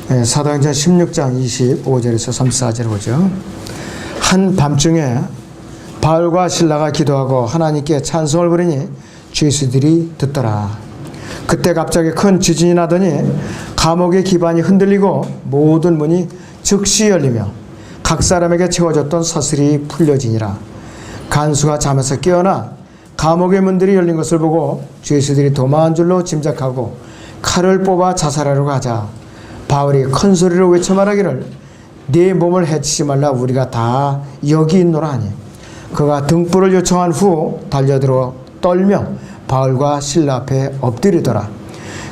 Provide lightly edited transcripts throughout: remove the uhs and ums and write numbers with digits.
사도행전 16장 25절에서 34절 보죠. 한 밤중에 바울과 실라가 기도하고 하나님께 찬송을 부르니 죄수들이 듣더라. 그때 갑자기 큰 지진이 나더니 감옥의 기반이 흔들리고 모든 문이 즉시 열리며 각 사람에게 채워졌던 사슬이 풀려지니라. 간수가 잠에서 깨어나 감옥의 문들이 열린 것을 보고 죄수들이 도망한 줄로 짐작하고 칼을 뽑아 자살하려고 하자 바울이 큰 소리로 외쳐 말하기를 네 몸을 해치지 말라 우리가 다 여기 있노라 하니 그가 등불을 요청한 후 달려들어 떨며 바울과 실라 앞에 엎드리더라.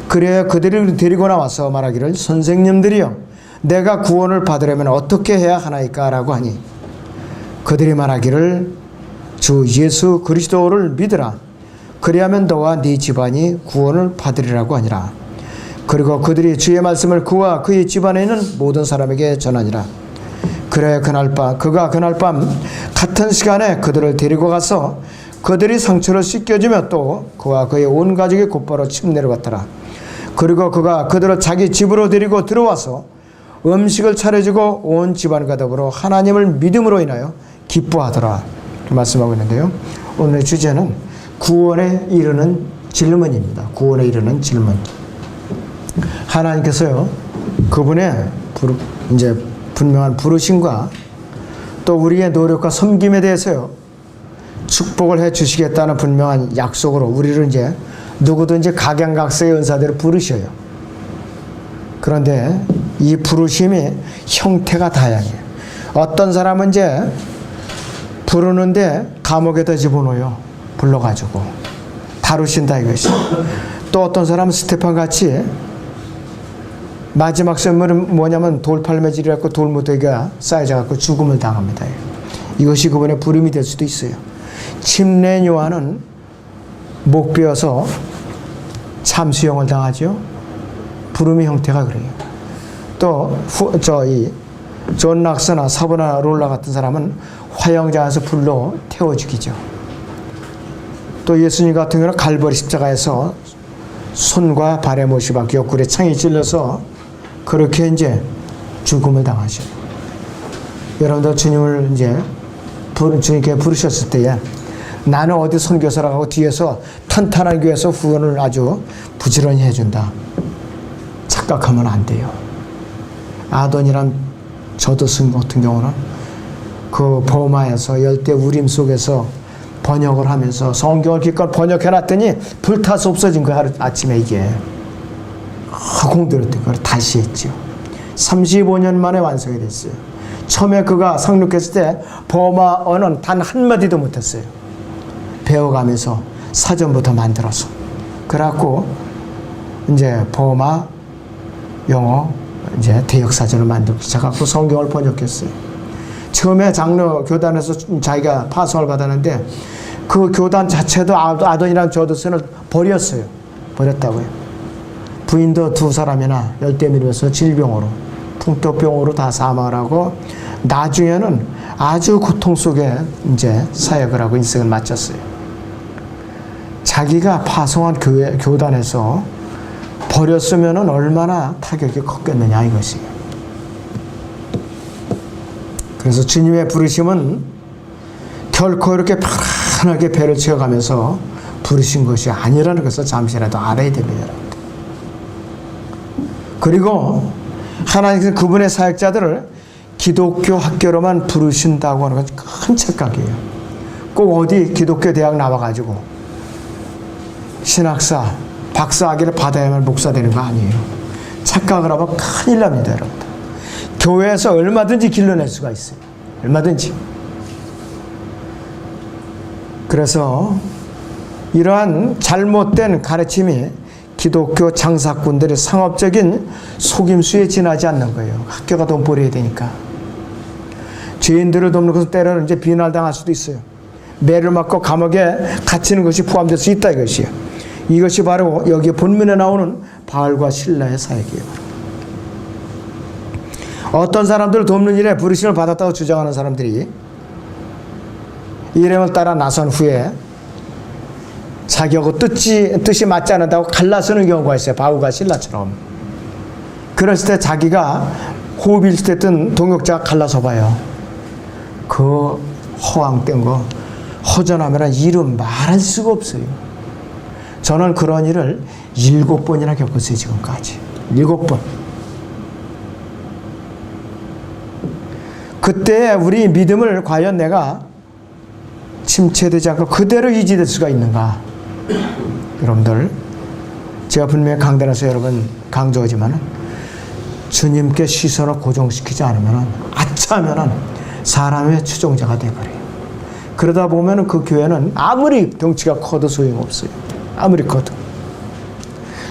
그래야 그들을 데리고 나와서 말하기를 선생님들이여 내가 구원을 받으려면 어떻게 해야 하나이까 라고 하니 그들이 말하기를 주 예수 그리스도를 믿으라. 그리하면 너와 네 집안이 구원을 받으리라고 하니라. 그리고 그들이 주의 말씀을 그와 그의 집안에 있는 모든 사람에게 전하니라. 그래 그가 그날 밤 같은 시간에 그들을 데리고 가서 그들이 상처를 씻겨주며 또 그와 그의 온 가족이 곧바로 침례로 갔더라. 그리고 그가 그들을 자기 집으로 데리고 들어와서 음식을 차려주고 온 집안과 더불어 하나님을 믿음으로 인하여 기뻐하더라. 말씀하고 있는데요. 오늘의 주제는 구원에 이르는 질문입니다. 구원에 이르는 질문. 하나님께서요, 그분의 이제 분명한 부르심과 또 우리의 노력과 섬김에 대해서요, 축복을 해 주시겠다는 분명한 약속으로 우리를 이제 누구든지 각양각색의 은사대로 부르셔요. 그런데 이 부르심이 형태가 다양해요. 어떤 사람은 이제 부르는데 감옥에다 집어넣어요. 불러가지고 다루신다 이것이. 또 어떤 사람은 스테판 같이 마지막 선물은 뭐냐면 돌팔매질이라고 돌무더기가 쌓여져갖고 죽음을 당합니다. 이것이 그분의 부름이 될 수도 있어요. 침례 요한은 목 베어서 참수형을 당하죠. 부름의 형태가 그래요. 또 존 락스나 사보나롤라 같은 사람은 화형장에서 불로 태워 죽이죠. 또 예수님 같은 경우는 갈보리 십자가에서 손과 발에 못이 박혀 옆구리에 창이 찔려서 그렇게 이제 죽음을 당하죠. 여러분들 주님을 이제 주님께 부르셨을 때에 나는 어디 선교사라고 하고 뒤에서 탄탄한 교회에서 후원을 아주 부지런히 해준다. 착각하면 안 돼요. 아돈이란 저드슨 같은 경우는 그 버마에서 열대 우림 속에서 번역을 하면서 성경을 기껏 번역해놨더니 불타서 없어진 거야. 하루 아침에 이게 공들였던 걸 다시 했죠. 35년 만에 완성이 됐어요. 처음에 그가 상륙했을 때 버마어는 단 한마디도 못했어요. 배워가면서 사전부터 만들어서 그래갖고 이제 버마 영어 이제 대역사전을 만들고 시작하고 성경을 번역했어요. 처음에 장로 교단에서 자기가 파송을 받았는데 그 교단 자체도 아돈이라는 저드슨을 버렸어요. 버렸다고요. 부인도 2사람이나 열대미로서 질병으로 풍토병으로 다 사망을 하고 나중에는 아주 고통 속에 이제 사역을 하고 인생을 마쳤어요. 자기가 파송한 교단에서 버렸으면은 얼마나 타격이 컸겠느냐 이것이. 그래서 주님의 부르심은 결코 이렇게 편안하게 배를 채워가면서 부르신 것이 아니라는 것을 잠시라도 알아야 됩니다. 그리고 하나님께서 그분의 사역자들을 기독교 학교로만 부르신다고 하는 건 큰 착각이에요. 꼭 어디 기독교 대학 나와가지고 신학사 박사학위를 받아야만 목사 되는 거 아니에요. 착각을 하면 큰일 납니다, 여러분. 교회에서 얼마든지 길러낼 수가 있어요. 얼마든지. 그래서 이러한 잘못된 가르침이 기독교 장사꾼들의 상업적인 속임수에 지나지 않는 거예요. 학교가 돈 벌어야 되니까. 죄인들을 돕는 것을 때로는 이제 비난당할 수도 있어요. 매를 맞고 감옥에 갇히는 것이 포함될 수 있다 이것이에요. 이것이 바로 여기 본문에 나오는 바울과 실라의 사역이에요. 어떤 사람들을 돕는 일에 부르심을 받았다고 주장하는 사람들이 이름을 따라 나선 후에 자기하고 뜻이 맞지 않는다고 갈라서는 경우가 있어요. 바울과 실라처럼. 그랬을 때 자기가 호흡이 있을 때든 동역자가 갈라서 봐요. 그 허황된 거, 허전하면 이름 말할 수가 없어요. 저는 그런 일을 7번이나 겪었어요, 지금까지. 7번. 그때 우리 믿음을 과연 내가 침체되지 않고 그대로 유지될 수가 있는가? 여러분들, 제가 분명히 강단에서 여러분 강조하지만 주님께 시선을 고정시키지 않으면 아차하면 사람의 추종자가 되어버려요. 그러다 보면 그 교회는 아무리 덩치가 커도 소용없어요. 아무리 커도.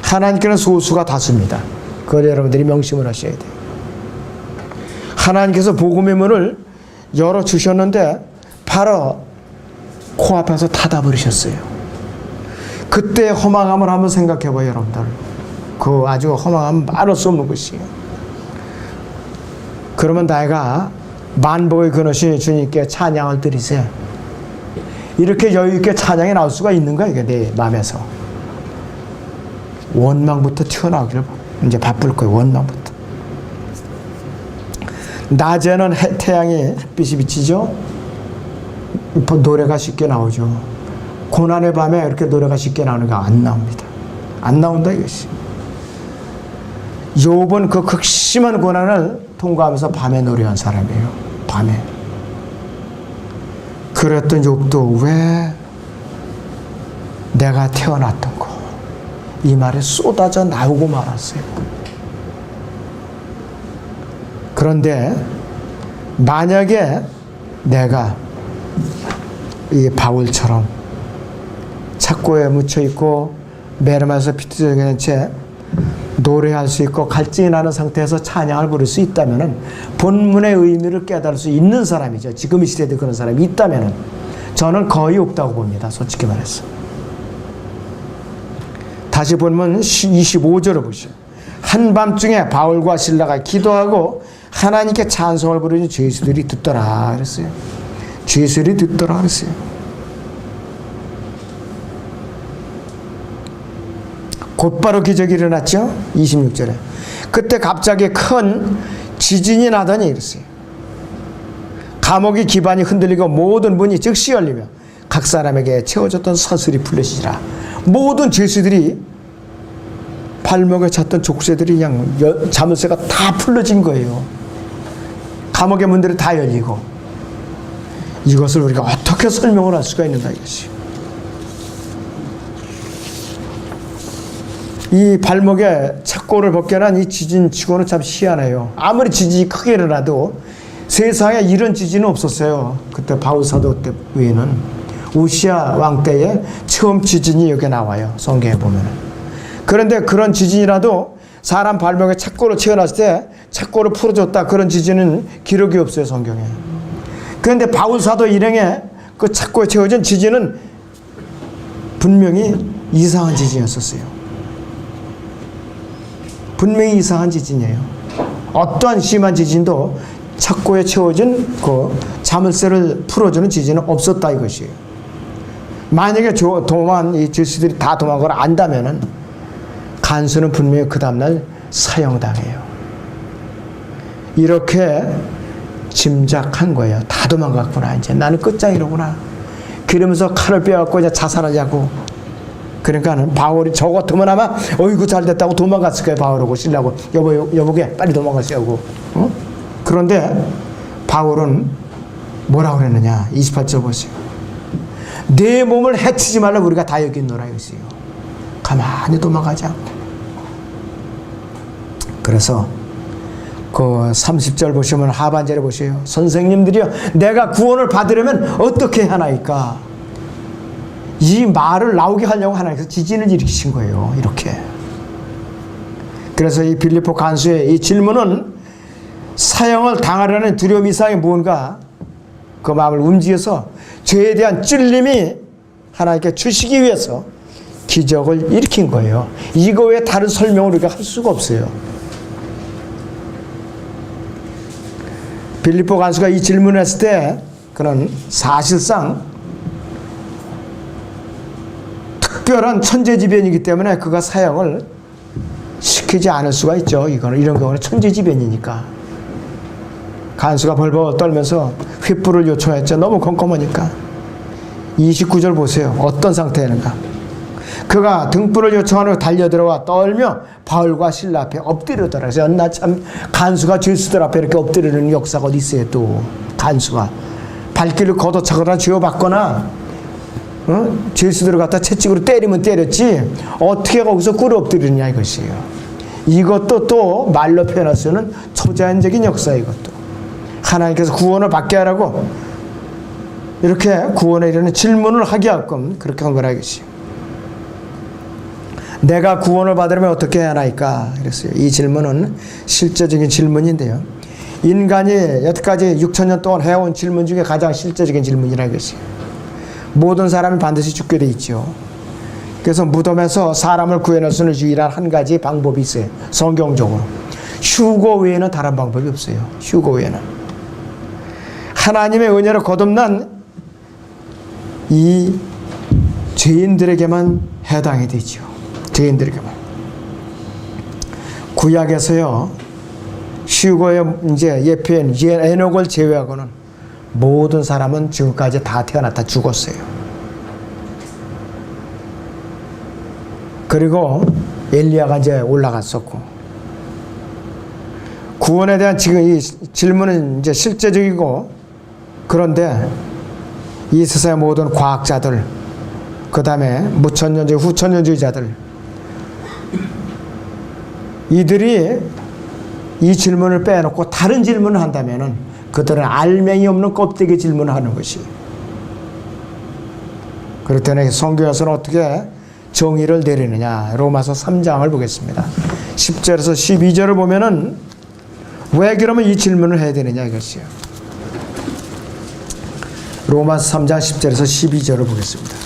하나님께는 소수가 다수입니다. 그걸 여러분들이 명심을 하셔야 돼요. 하나님께서 복음의 문을 열어주셨는데 바로 코앞에서 닫아버리셨어요. 그때 허망함을 한번 생각해봐요, 여러분들. 그 아주 허망함은 말할 수 없는 것이에요. 그러면 내가 만복의 근원이신 주님께 찬양을 드리세요. 이렇게 여유있게 찬양이 나올 수가 있는가, 이게 내 마음에서. 원망부터 튀어나오기를 이제 바쁠 거예요, 원망부터. 낮에는 태양이 햇빛이 비치죠. 노래가 쉽게 나오죠. 고난의 밤에 이렇게 노래가 쉽게 나오는 게 안 나옵니다. 안 나온다 이것이. 욥은 그 극심한 고난을 통과하면서 밤에 노래한 사람이에요. 밤에. 그랬던 욥도 왜 내가 태어났던 거 이 말에 쏟아져 나오고 말았어요. 그런데 만약에 내가 이 바울처럼 착고에 묻혀있고 메르마에서 비틀어진 채 노래할 수 있고 갈증이 나는 상태에서 찬양을 부를 수 있다면 본문의 의미를 깨달을 수 있는 사람이죠. 지금 이 시대에도 그런 사람이 있다면 저는 거의 없다고 봅니다. 솔직히 말해서. 다시 본문 25절을 보시죠. 한밤중에 바울과 실라가 기도하고 하나님께 찬송을 부르니 죄수들이 듣더라 그랬어요. 죄수들이 듣더라 그랬어요. 곧바로 기적이 일어났죠. 26절에. 그때 갑자기 큰 지진이 나더니 이랬어요. 감옥의 기반이 흔들리고 모든 문이 즉시 열리며 각 사람에게 채워졌던 사슬이 풀려지라. 모든 죄수들이 발목에 찼던 족쇄들이 그냥 자물쇠가 다 풀려진 거예요. 감옥의 문들이 다 열리고. 이것을 우리가 어떻게 설명을 할 수가 있는가 이것이. 이 발목에 착고를 벗겨난 이 지진치고는 참 희한해요. 아무리 지진이 크게 일어나도 세상에 이런 지진은 없었어요. 그때 바울 사도 때 외에는. 우시아 왕 때에 처음 지진이 여기 나와요. 성경에 보면은. 그런데 그런 지진이라도 사람 발목에 착고를 채워놨을 때 착고를 풀어줬다. 그런 지진은 기록이 없어요. 성경에. 그런데 바울 사도 일행에 그 착고에 채워진 지진은 분명히 이상한 지진이었었어요. 분명히 이상한 지진이에요. 어떠한 심한 지진도 착고에 채워진 그 자물쇠를 풀어주는 지진은 없었다 이것이에요. 만약에 이 죄수들이 다 도망가걸 안다면은 간수는 분명히 그 다음날 사형당해요. 이렇게 짐작한 거예요. 다 도망갔구나. 이제 나는 끝장이로구나. 그러면서 칼을 빼갖고 이제 자살하자고. 그러니까는 바울이 저 같으면 아마 어이구 잘 됐다고 도망갔을 거예요. 바울하고 신라고 여보게 빨리 도망가시라고. 어? 그런데 바울은 뭐라고 그랬느냐. 28절 보세요. 내 몸을 해치지 말라고 우리가 다 여겼노라 이것이요. 가만히 도망가지 않고. 그래서 그 30절 보시면 하반절에 보세요. 선생님들이요, 내가 구원을 받으려면 어떻게 하나이까? 이 말을 나오게 하려고 하나님께서 지진을 일으키신 거예요. 이렇게. 그래서 이 빌립보 간수의 이 질문은 사형을 당하려는 두려움 이상이 뭔가 그 마음을 움직여서 죄에 대한 찔림이 하나님께 주시기 위해서 기적을 일으킨 거예요. 이거 외에 다른 설명을 우리가 할 수가 없어요. 빌립보 간수가 이 질문을 했을 때 그는 사실상 특별한 천재지변이기 때문에 그가 사형을 시키지 않을 수가 있죠. 이런 경우는 천지지변이니까. 간수가 벌벌 떨면서 횃불을 요청했죠. 너무 컴컴하니까. 29절 보세요. 어떤 상태인가. 그가 등불을 요청하며 달려들어와 떨며 바울과 신라 앞에 엎드리더라. 그래서 나 참 간수가 죄수들 앞에 이렇게 엎드리는 역사가 어디 있어요. 또 간수가 발길을 걷어차거나 쥐어박거나 죄수들을 갖다 채찍으로 때리면 때렸지 어떻게 거기서 꿇어 엎드리느냐 이것이에요. 이것도 또 말로 표현할 수 있는 초자연적인 역사예요. 이것도 하나님께서 구원을 받게 하라고 이렇게 구원에 이르는 질문을 하게 하끔 그렇게 한 거라 이것이에요. 내가 구원을 받으려면 어떻게 해야 하나이까? 그랬어요. 이 질문은 실제적인 질문인데요. 인간이 여태까지 6,000년 동안 해온 질문 중에 가장 실제적인 질문이라 이것이에요. 모든 사람이 반드시 죽게 돼 있죠. 그래서 무덤에서 사람을 구해낼 수 있는 유일한 한 가지 방법이 있어요. 성경적으로. 휴거 외에는 다른 방법이 없어요. 휴거 외에는. 하나님의 은혜로 거듭난 이 죄인들에게만 해당이 되죠. 죄인들에게만. 구약에서요, 휴거의 이제 예표인 에녹을 제외하고는 모든 사람은 지금까지 다 태어났다 죽었어요. 그리고 엘리야가 이제 올라갔었고, 구원에 대한 지금 이 질문은 이제 실제적이고, 그런데 이 세상의 모든 과학자들, 그 다음에 무천년주의, 후천년주의자들, 이들이 이 질문을 빼놓고 다른 질문을 한다면은 그들은 알맹이 없는 껍데기 질문을 하는 것이. 그럴 때는 성경에서는 어떻게 정의를 내리느냐. 로마서 3장을 보겠습니다. 10절에서 12절을 보면은 왜 그러면 이 질문을 해야 되느냐 이것이요. 로마서 3장 10절에서 12절을 보겠습니다.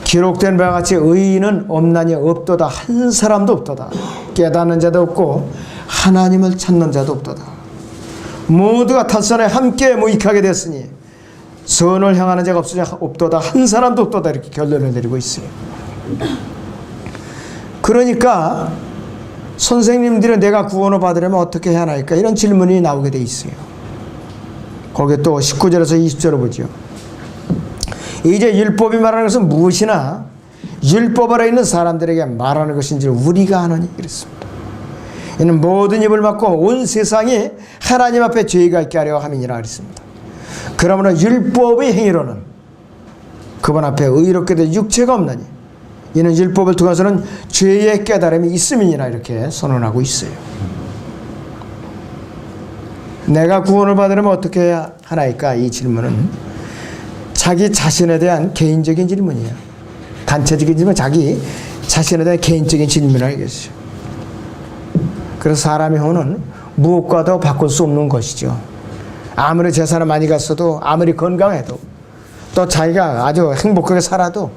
기록된 바와 같이 의인은 없나니 없도다. 한 사람도 없도다. 깨닫는 자도 없고 하나님을 찾는 자도 없도다. 모두가 탈선에 함께 무익하게 됐으니 선을 향하는 자가 없도다. 한 사람도 없도다. 이렇게 결론을 내리고 있어요. 그러니까 선생님들은 내가 구원을 받으려면 어떻게 해야 하나이까? 이런 질문이 나오게 돼 있어요. 거기에 또 19절에서 20절을 보죠. 이제 율법이 말하는 것은 무엇이나 율법 아래 있는 사람들에게 말하는 것인지 우리가 아느니 그랬습니다. 이는 모든 입을 막고 온 세상이 하나님 앞에 죄가 있게 하려 함이니라 그랬습니다. 그러므로 율법의 행위로는 그분 앞에 의롭게 된 육체가 없나니 이는 율법을 통해서는 죄의 깨달음이 있음이니라 이렇게 선언하고 있어요. 내가 구원을 받으려면 어떻게 해야 하나이까? 이 질문은 자기 자신에 대한 개인적인 질문이에요. 단체적인 질문, 자기 자신에 대한 개인적인 질문이겠죠. 그래서 사람의 혼은 무엇과도 바꿀 수 없는 것이죠. 아무리 재산을 많이 갔어도, 아무리 건강해도, 또 자기가 아주 행복하게 살아도,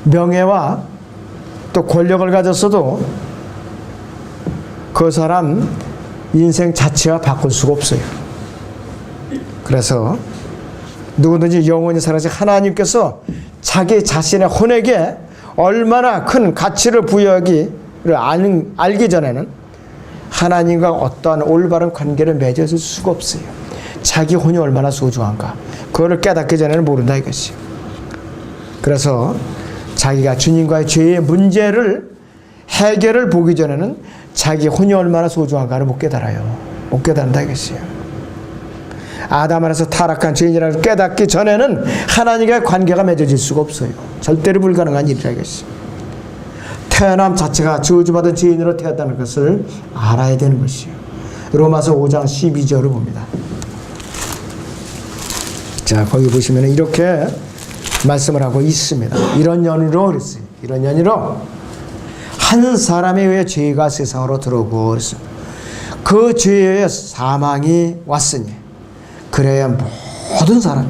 명예와 또 권력을 가졌어도 그 사람 인생 자체와 바꿀 수가 없어요. 그래서 누구든지 영원히 살아서 하나님께서 자기 자신의 혼에게 얼마나 큰 가치를 부여하기를 알기 전에는 하나님과 어떠한 올바른 관계를 맺어줄 수가 없어요. 자기 혼이 얼마나 소중한가. 그거를 깨닫기 전에는 모른다 이것이. 그래서 자기가 주님과의 죄의 문제를 해결을 보기 전에는 자기 혼이 얼마나 소중한가를 못 깨달아요. 못 깨닫는다 이것이에요. 아담 안에서 타락한 죄인이라고 깨닫기 전에는 하나님과의 관계가 맺어질 수가 없어요. 절대로 불가능한 일이라 이것이. 태어남 자체가 저주받은 죄인으로 태어났다는 것을 알아야 되는 것이에요. 로마서 5장 12절을 봅니다. 자, 거기 보시면 이렇게 말씀을 하고 있습니다. 이런 연유로 그랬어요. 이런 연유로 한 사람에 의해 죄가 세상으로 들어오고 그랬습니다. 그 죄에 의해 사망이 왔으니 그래야 모든 사람이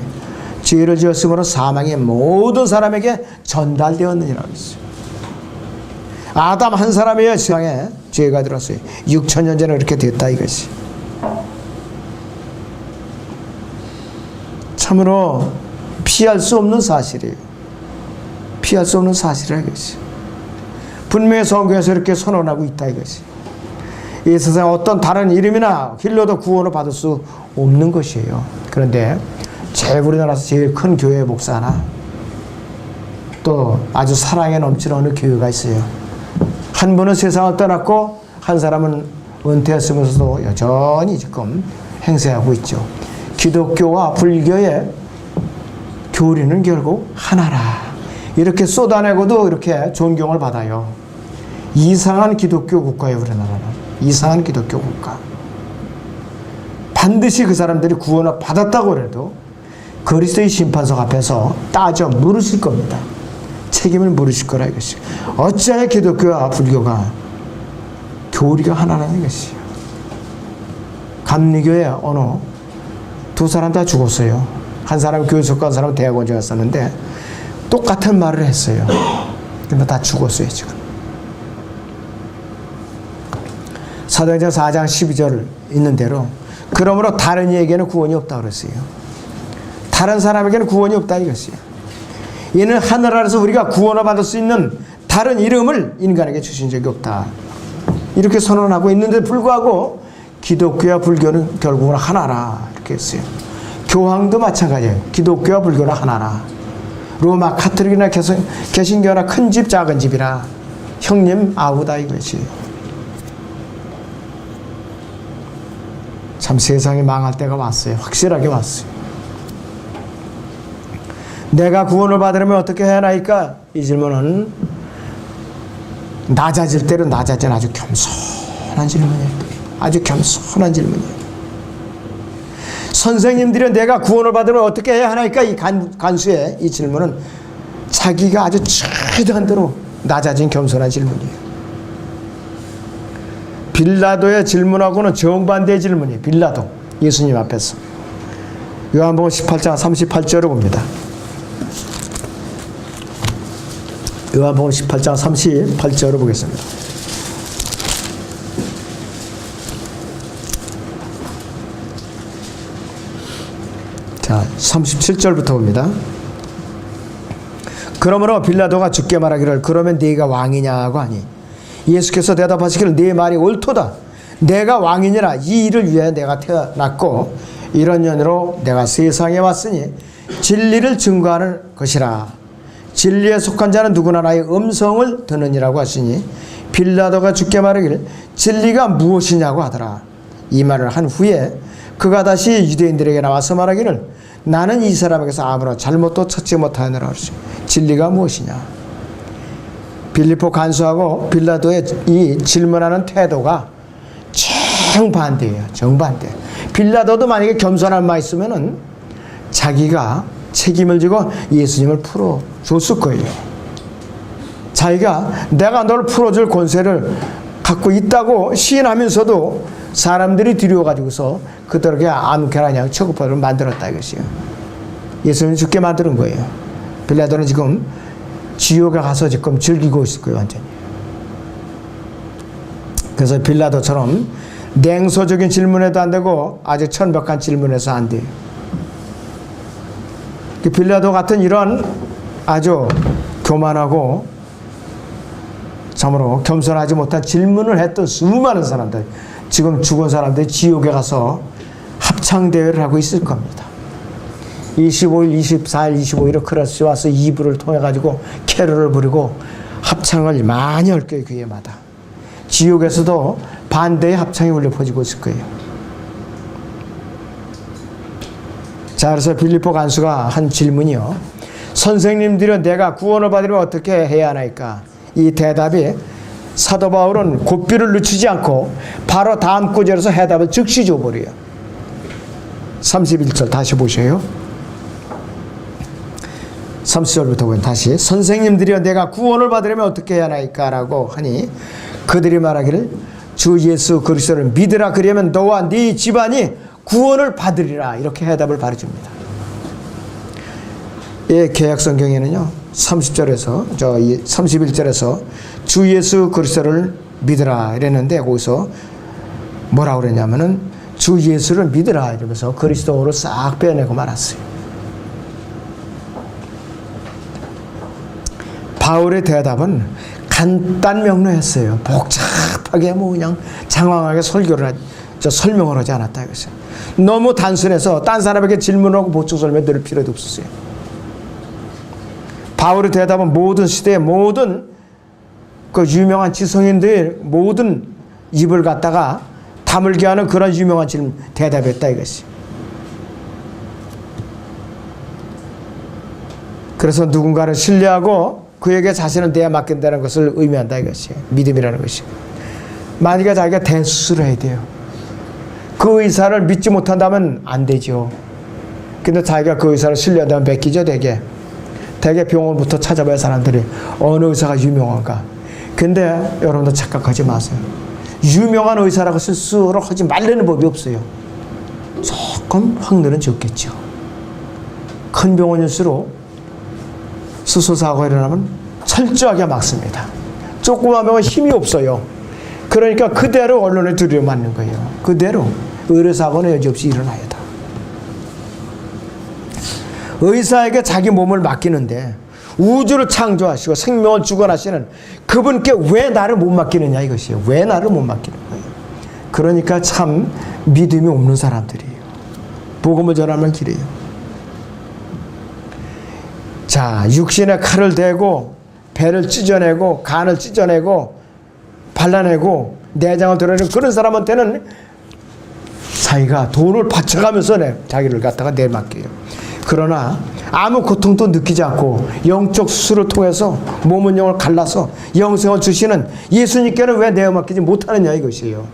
죄를 지었으므로 사망이 모든 사람에게 전달되었느니라 그랬어요. 아담 한 사람에 의해 세상에 죄가 들었어요. 6,000년 전에 그렇게 됐다 이것이. 참으로 피할 수 없는 사실이에요. 피할 수 없는 사실이라 이것이. 분명히 성경에서 이렇게 선언하고 있다 이것이. 이 세상에 어떤 다른 이름이나 길로도 구원을 받을 수 없는 것이에요. 그런데 우리나라에서 제일 큰 교회 목사 하나, 또 아주 사랑에 넘치는 어느 교회가 있어요. 한 분은 세상을 떠났고 한 사람은 은퇴했으면서도 여전히 지금 행세하고 있죠. 기독교와 불교의 교리는 결국 하나라. 이렇게 쏟아내고도 이렇게 존경을 받아요. 이상한 기독교 국가예요, 우리나라는. 이상한 기독교 국가. 반드시 그 사람들이 구원을 받았다고 해도 그리스도의 심판석 앞에서 따져 물으실 겁니다. 책임을 물으실 거라 이것이. 어찌하여 기독교와 불교가 교리가 하나라는 것이요. 감리교에 어느 두 사람 다 죽었어요. 한 사람은 교수과 한 사람은 대학원에 갔었는데 똑같은 말을 했어요. 근데 다 죽었어요 지금. 사도행전 4장 12절 있는 대로 그러므로 다른 이에게는 구원이 없다 그랬어요. 다른 사람에게는 구원이 없다 이것이에요. 이는 하늘 아래서 우리가 구원을 받을 수 있는 다른 이름을 인간에게 주신 적이 없다. 이렇게 선언하고 있는데 불구하고 기독교와 불교는 결국은 하나라 이렇게 했어요. 교황도 마찬가지예요. 기독교와 불교는 하나라. 로마 카톨릭이나 개신교나 큰 집 작은 집이라 형님 아우다 이것이. 참 세상이 망할 때가 왔어요. 확실하게 왔어요. 내가 구원을 받으려면 어떻게 해야 하나이까? 이 질문은 낮아질 대로 낮아진 아주 겸손한 질문이에요. 아주 겸손한 질문이에요. 선생님들이 내가 구원을 받으면 어떻게 해야 하나이까? 이 간수의 이 질문은 자기가 아주 최대한 대로 낮아진 겸손한 질문이에요. 빌라도의 질문하고는 정반대의 질문이에요. 빌라도 예수님 앞에서. 요한복음 18장 38절을 봅니다. 요한복음 18장 38절을 보겠습니다. 자, 37절부터 봅니다. 그러므로 빌라도가 주께 말하기를 그러면 네가 왕이냐고 하니 예수께서 대답하시기를 네 말이 옳도다. 내가 왕이니라. 이 일을 위해 내가 태어났고 이런 연유로 내가 세상에 왔으니 진리를 증거하는 것이라. 진리에 속한 자는 누구나 나의 음성을 듣느니라고 하시니 빌라도가 주께 말하기를 진리가 무엇이냐고 하더라. 이 말을 한 후에 그가 다시 유대인들에게 나와서 말하기를 나는 이 사람에게서 아무런 잘못도 찾지 못하느라 하시니 진리가 무엇이냐. 빌립보 간수하고 빌라도의 이 질문하는 태도가 정반대예요. 정반대. 빌라도도 만약에 겸손한 말 있으면은 자기가 책임을 지고 예수님을 풀어줬을 거예요. 자기가 내가 너를 풀어줄 권세를 갖고 있다고 시인하면서도 사람들이 두려워가지고서 그들에게 아무렇게나 그냥 취급하도록 만들었다 이것이에요. 예수님이 죽게 만드는 거예요. 빌라도는 지금 지옥에 가서 지금 즐기고 있을 거예요, 완전히. 그래서 빌라도처럼 냉소적인 질문에도 안 되고 아주 천박한 질문에서 안 돼요. 빌라도 같은 이런 아주 교만하고 참으로 겸손하지 못한 질문을 했던 수많은 사람들, 지금 죽은 사람들이 지옥에 가서 합창대회를 하고 있을 겁니다. 25일, 24일, 25일에 크리스마스 와서 2부를 통해가지고 캐롤을 부르고 합창을 많이 할 거예요, 교회마다. 지옥에서도 반대의 합창이 울려 퍼지고 있을 거예요. 자, 그래서 빌립보 간수가 한 질문이요. 선생님들이 내가 구원을 받으려면 어떻게 해야 하나이까? 이 대답이 사도 바울은 고삐를 늦추지 않고 바로 다음 구절에서 해답을 즉시 줘버려요. 31절 다시 보셔요. 30절부터 보면 다시 선생님들이여 내가 구원을 받으려면 어떻게 해야 하나이까? 라고 하니 그들이 말하기를 주 예수 그리스도를 믿으라. 그러면 너와 네 집안이 구원을 받으리라. 이렇게 해답을 바라줍니다. 예, 개약 성경에는요 30절에서 31절에서 주 예수 그리스도를 믿으라 이랬는데 거기서 뭐라고 그랬냐면은 주 예수를 믿으라 이러면서 그리스도로 싹 빼내고 말았어요. 바울의 대답은 간단명료했어요. 복잡하게 뭐 그냥 장황하게 설명을 하지 않았다 이것이요. 너무 단순해서 딴 사람에게 질문하고 보충 설명 들을 필요도 없었어요. 바울의 대답은 모든 시대의 모든 그 유명한 지성인들의 모든 입을 갖다가 다물게 하는 그런 유명한 질문 대답했다 이것이. 그래서 누군가를 신뢰하고 그에게 자신을 내어 맡긴다는 것을 의미한다 이것이. 믿음이라는 것이. 만약에 자기가 대수술을 해야 돼요. 그 의사를 믿지 못한다면 안 되죠. 근데 자기가 그 의사를 신뢰한다면 맡기죠. 대개 병원부터 찾아봐야 사람들이 어느 의사가 유명한가. 근데 여러분들 착각하지 마세요. 유명한 의사라고 스스로 하지 말라는 법이 없어요. 조금 확률은 적겠죠. 큰 병원일수록 수술사고가 일어나면 철저하게 막습니다. 조그만 병원 힘이 없어요. 그러니까 그대로 언론에 들여맞는 거예요. 그대로 의료사고는 여지없이 일어나야 돼. 의사에게 자기 몸을 맡기는데 우주를 창조하시고 생명을 주관하시는 그분께 왜 나를 못 맡기느냐 이것이에요. 왜 나를 못 맡기는 거예요. 그러니까 참 믿음이 없는 사람들이에요. 복음을 전하는 길이에요. 자, 육신에 칼을 대고 배를 찢어내고 간을 찢어내고 발라내고 내장을 드러내는 그런 사람한테는 자기가 돈을 바쳐가면서 자기를 갖다가 내맡겨요. 그러나 아무 고통도 느끼지 않고 영적 수술을 통해서 몸은 영을 갈라서 영생을 주시는 예수님께는 왜 내어맡기지 못하느냐 이것이에요.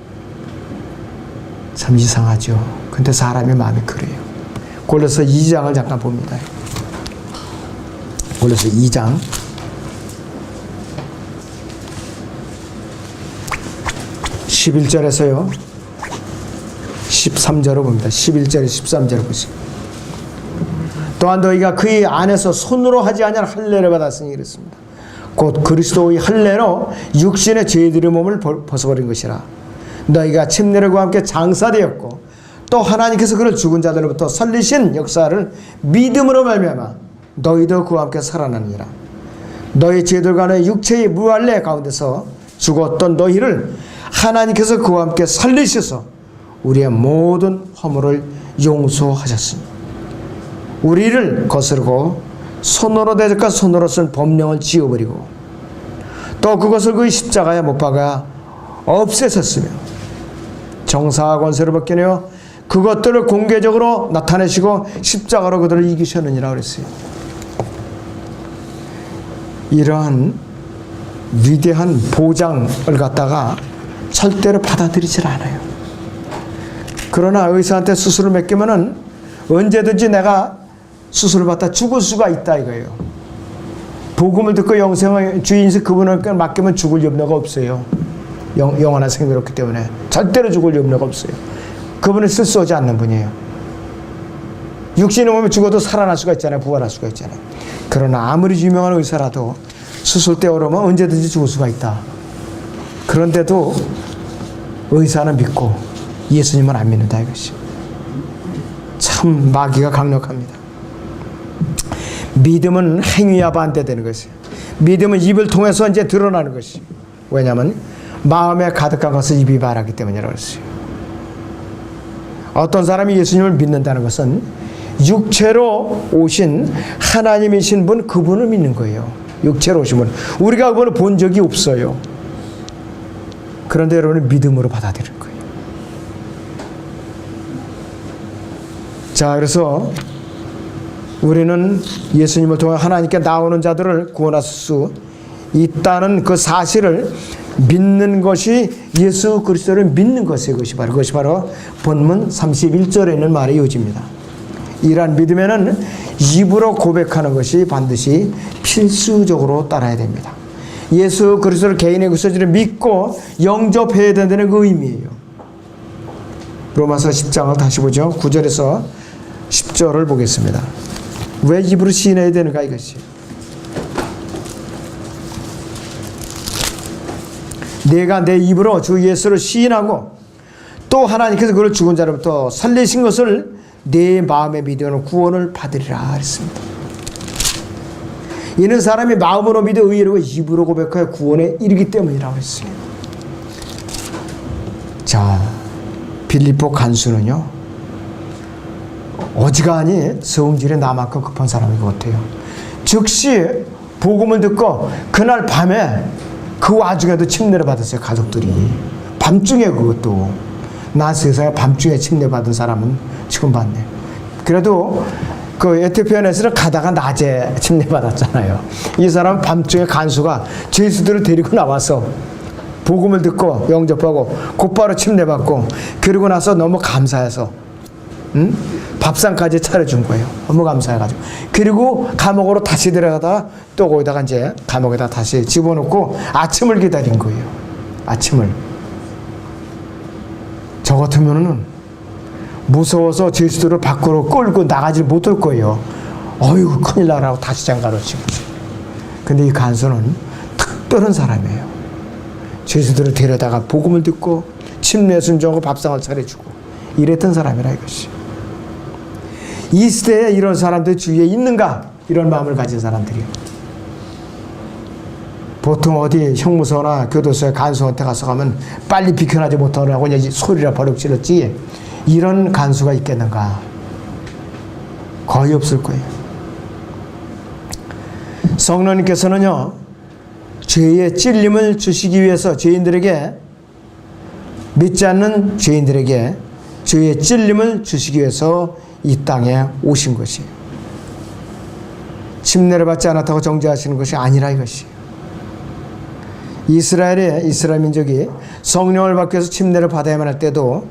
참 이상하죠. 근데 사람의 마음이 그래요. 골로새 2장을 잠깐 봅니다. 골로새 2장 11절에서요 13절을 봅니다. 11절에 13절을 보시죠. 또한 너희가 그의 안에서 손으로 하지 아니한 할례를 받았으니 이렇습니다. 곧 그리스도의 할례로 육신의 죄들의 몸을 벗어버린 것이라. 너희가 침례를과 함께 장사되었고 또 하나님께서 그를 죽은 자들로부터 살리신 역사를 믿음으로 말미암아 너희도 그와 함께 살아나느니라. 너희 죄들과는 육체의 무할례 가운데서 죽었던 너희를 하나님께서 그와 함께 살리셔서 우리의 모든 허물을 용서하셨습니다. 우리를 거스르고 손으로 대적한 손으로 쓴 법령을 지워버리고 또 그것을 그의 십자가에 못 박아 없애셨으며 정사와 권세를 벗겨내어 그것들을 공개적으로 나타내시고 십자가로 그들을 이기셨느니라 그랬어요. 이러한 위대한 보장을 갖다가 절대로 받아들이질 않아요. 그러나 의사한테 수술을 맡기면은 언제든지 내가 수술을 받다 죽을 수가 있다 이거예요. 복음을 듣고 영생의 주인이신 그분을 맡기면 죽을 염려가 없어요. 영원한 생명이었기 때문에 절대로 죽을 염려가 없어요. 그분은 실수하지 않는 분이에요. 육신의 몸이 죽어도 살아날 수가 있잖아요. 부활할 수가 있잖아요. 그러나 아무리 유명한 의사라도 수술 때 오르면 언제든지 죽을 수가 있다. 그런데도 의사는 믿고 예수님은 안 믿는다 이것이. 참 마귀가 강력합니다. 믿음은 행위와 반대되는 것이에요. 믿음은 입을 통해서 이제 드러나는 것이. 왜냐하면 마음에 가득한 것을 입이 말하기 때문이라고 했어요. 어떤 사람이 예수님을 믿는다는 것은 육체로 오신 하나님이신 분 그분을 믿는 거예요. 육체로 오신 분. 우리가 그분을 본 적이 없어요. 그런데 여러분은 믿음으로 받아들일 거예요. 자, 그래서 우리는 예수님을 통해 하나님께 나오는 자들을 구원할 수 있다는 그 사실을 믿는 것이 예수 그리스도를 믿는 것이에요. 그것이 바로 본문 31절에 있는 말의 요지입니다. 이러한 믿음에는 입으로 고백하는 것이 반드시 필수적으로 따라야 됩니다. 예수 그리스도를 개인의 구세주를 믿고 영접해야 된다는 그 의미예요. 로마서 10장을 다시 보죠. 9절에서 10절을 보겠습니다. 왜 입으로 시인해야 되는가 이것이. 내가 내 입으로 주 예수를 시인하고 또 하나님께서 그를 죽은 자로부터 살리신 것을 내 마음에 믿으면 구원을 받으리라 했습니다. 이는 사람이 마음으로 믿어 의로 입으로 고백하여 구원에 이르기 때문이라고 했어요. 자, 빌립보 간수는요, 어지간히 성질이 나만큼 급한 사람인 것 같아요. 즉시 복음을 듣고 그날 밤에 그 와중에도 침례를 받았어요. 가족들이 밤중에, 그것도 나 세상에 밤중에 침례받은 사람은 지금 봤네. 그래도 그 에티오피아에서 가다가 낮에 침례받았잖아요. 이 사람은 밤중에 간수가 제수들을 데리고 나와서 복음을 듣고 영접하고 곧바로 침례받고, 그러고 나서 너무 감사해서 밥상까지 차려준 거예요. 너무 감사해가지고. 그리고 감옥으로 다시 들어가다가 또 거기다가 이제 감옥에다 다시 집어넣고 아침을 기다린 거예요. 아침을. 저 같으면은 무서워서 제수들을 밖으로 끌고 나가지 못할 거예요. 어휴, 큰일 나라고 다시 장가로 치고. 근데 이 간수는 특별한 사람이에요. 제수들을 데려다가 복음을 듣고 침례 순종하고 밥상을 차려주고 이랬던 사람이라 이것이. 이 시대에 이런 사람들이 주위에 있는가? 이런 마음을 가진 사람들이요. 보통 어디 형무소나 교도소에 간수한테 가서 가면 빨리 비켜나지 못하라고 소리라 버럭 질렀지, 이런 간수가 있겠는가? 거의 없을 거예요. 성령님께서는요, 죄의 찔림을 주시기 위해서 죄인들에게, 믿지 않는 죄인들에게 죄의 찔림을 주시기 위해서 이 땅에 오신 것이에요. 침례를 받지 않았다고 정죄하시는 것이 아니라 이것이에요. 이스라엘 민족이 성령을 받기 위해서 침례를 받아야만 할 때도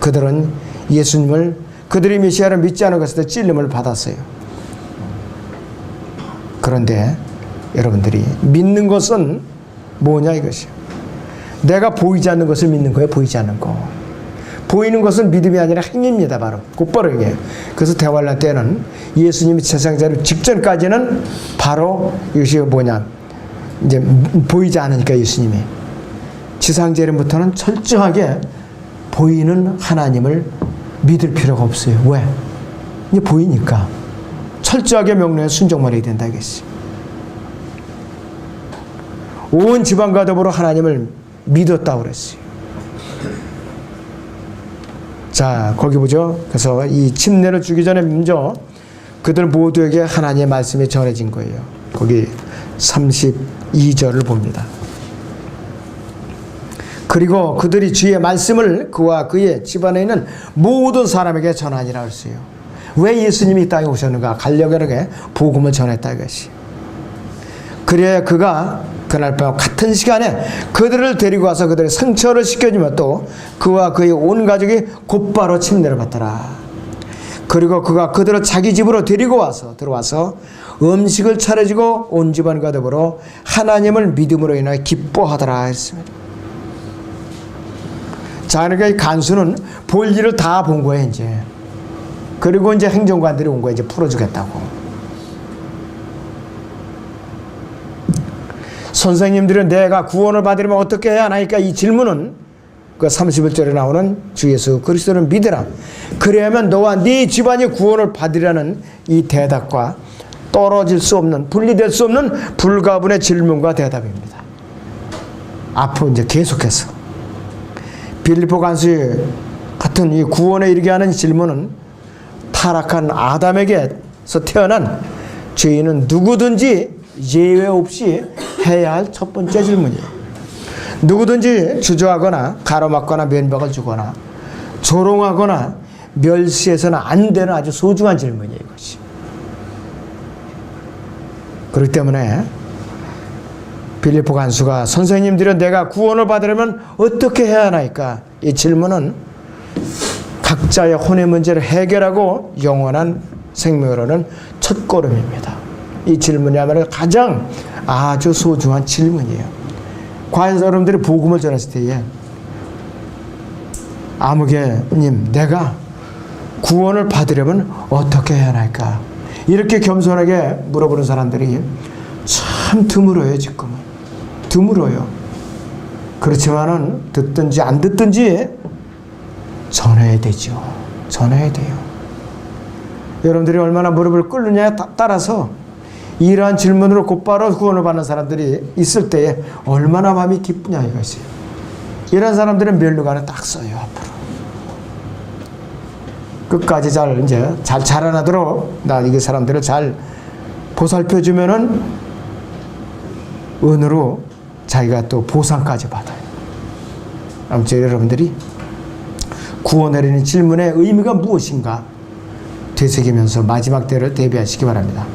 그들은 예수님을, 그들이 메시아를 믿지 않은 것에 대해 찔림을 받았어요. 그런데 여러분들이 믿는 것은 뭐냐 이것이에요. 내가 보이지 않는 것을 믿는 거예요. 보이지 않는 거. 보이는 것은 믿음이 아니라 행위입니다. 바로 곧바로 이게. 그래서 대환란 때는 예수님이 세상자를 직전까지는 바로 이것이 뭐냐, 이제 보이지 않으니까 예수님이 지상재림부터는 철저하게 보이는 하나님을 믿을 필요가 없어요. 왜? 이제 보이니까 철저하게 명령에 순종만 해야 된다 이것이. 온 집안과 더불어 하나님을 믿었다고 그랬어요. 자, 거기 보죠. 그래서 이 침례를 주기 전에 먼저 그들 모두에게 하나님의 말씀이 전해진 거예요. 거기 32절을 봅니다. 그리고 그들이 주의 말씀을 그와 그의 집안에 있는 모든 사람에게 전하니라 했어요. 왜 예수님이 이 땅에 오셨는가? 갈려결하게 복음을 전했다 이것이. 그래야 그가 그날 밤 같은 시간에 그들을 데리고 와서 그들의 상처를 씻겨주며 또 그와 그의 온 가족이 곧바로 침례를 받더라. 그리고 그가 그들을 자기 집으로 들어와서 음식을 차려주고 온 집안과 더불어 하나님을 믿음으로 인하여 기뻐하더라 했습니다. 자, 그러니까 이 간수는 볼 일을 다 본 거예요 이제. 그리고 이제 행정관들이 온 거예요. 이제 풀어주겠다고. 선생님들은 내가 구원을 받으려면 어떻게 해야 하나니까 이 질문은 그 31절에 나오는 주 예수 그리스도를 믿으라. 그래야만 너와 네 집안이 구원을 받으려는 이 대답과 떨어질 수 없는, 분리될 수 없는 불가분의 질문과 대답입니다. 앞으로 이제 계속해서 빌립보 간수 같은 이 구원에 이르게 하는 질문은 타락한 아담에게서 태어난 죄인은 누구든지 예외 없이 해야 할 첫 번째 질문이에요. 누구든지 주저하거나 가로막거나 면박을 주거나 조롱하거나 멸시해서는 안 되는 아주 소중한 질문이에요. 이것이. 그렇기 때문에 빌립보 간수가 선생님들은 내가 구원을 받으려면 어떻게 해야 하나이까? 이 질문은 각자의 혼의 문제를 해결하고 영원한 생명으로는 첫걸음입니다. 이 질문이야말로 가장 아주 소중한 질문이에요. 과연 여러분들이 복음을 전했을 때에 아무개님 내가 구원을 받으려면 어떻게 해야 할까? 이렇게 겸손하게 물어보는 사람들이 참 드물어요. 지금은 드물어요. 그렇지만은 듣든지 안 듣든지 전해야 되죠. 전해야 돼요. 여러분들이 얼마나 무릎을 꿇느냐에 따라서 이러한 질문으로 곧바로 구원을 받는 사람들이 있을 때에 얼마나 마음이 기쁘냐 이것이에요. 이런 사람들은 멸류관에 딱 써요. 앞으로 끝까지 잘 자라나도록 나 이 사람들을 잘 보살펴 주면은 은으로 자기가 또 보상까지 받아요. 아무튼 여러분들이 구원하려는 질문의 의미가 무엇인가 되새기면서 마지막 때를 대비하시기 바랍니다.